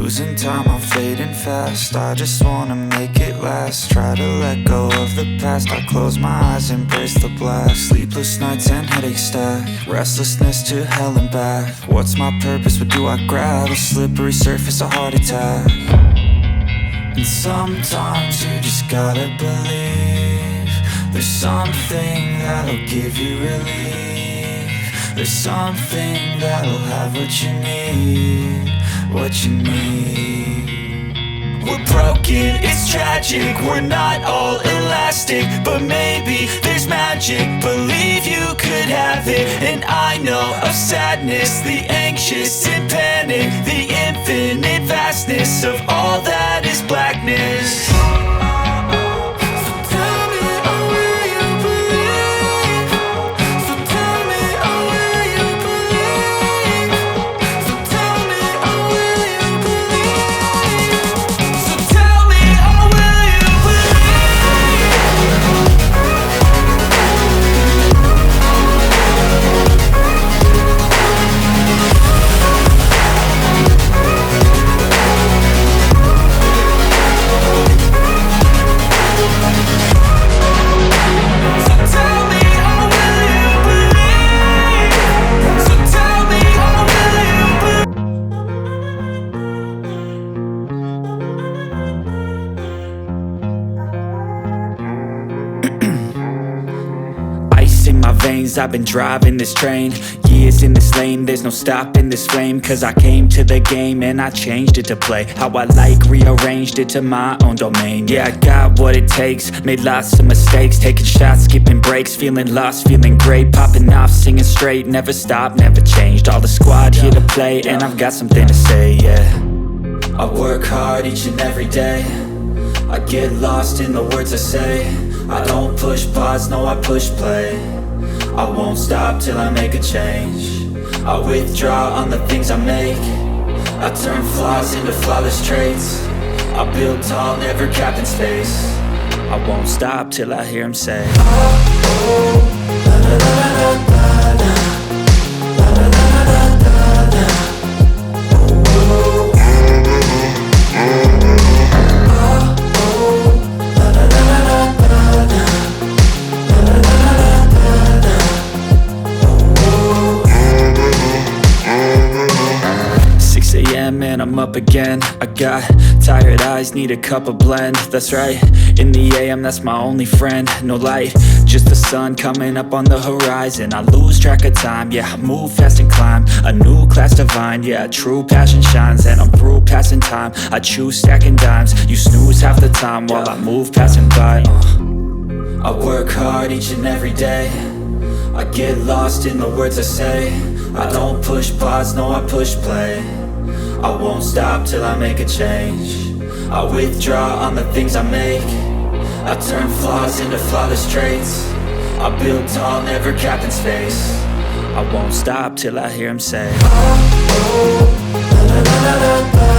Losing time, I'm fading fast. I just wanna make it last. Try to let go of the past. I close my eyes, embrace the blast. Sleepless nights and headaches stack. Restlessness to hell and back. What's my purpose? What do I grab? A slippery surface, a heart attack. And sometimes you just gotta believe there's something that'll give you relief. There's something that'll have what you need, what you need. We're broken, it's tragic, we're not all elastic, but maybe there's magic. Believe you could have it, and I know of sadness, the anxious and panic, the infinite vastness of all that is blackness. In my veins, I've been driving this train. Years in this lane, there's no stopping this flame. Cause I came to the game and I changed it to play how I like, rearranged it to my own domain. Yeah, I got what it takes, made lots of mistakes, taking shots, skipping breaks, feeling lost, feeling great, popping off, singing straight, never stopped, never changed. All the squad here to play, and I've got something to say, yeah. I work hard each and every day, I get lost in the words I say. I don't push pause, no I push play. I won't stop till I make a change. I withdraw on the things I make. I turn flaws into flawless traits. I build tall, never capped in space. I won't stop till I hear him say, oh, oh, la la la la la la, la la la la la la, oh, oh. And I'm up again. I got tired eyes, need a cup of blend. That's right, in the AM, that's my only friend. No light, just the sun coming up on the horizon. I lose track of time, yeah, I move fast and climb a new class divine, yeah, true passion shines. And I'm through passing time, I choose stacking dimes. You snooze half the time while I move passing by. I work hard each and every day, I get lost in the words I say. I don't push pause, no I push play. I won't stop till I make a change. I withdraw on the things I make. I turn flaws into flawless traits. I build tall, never capped in space. I won't stop till I hear him say, oh, oh, la la la la la.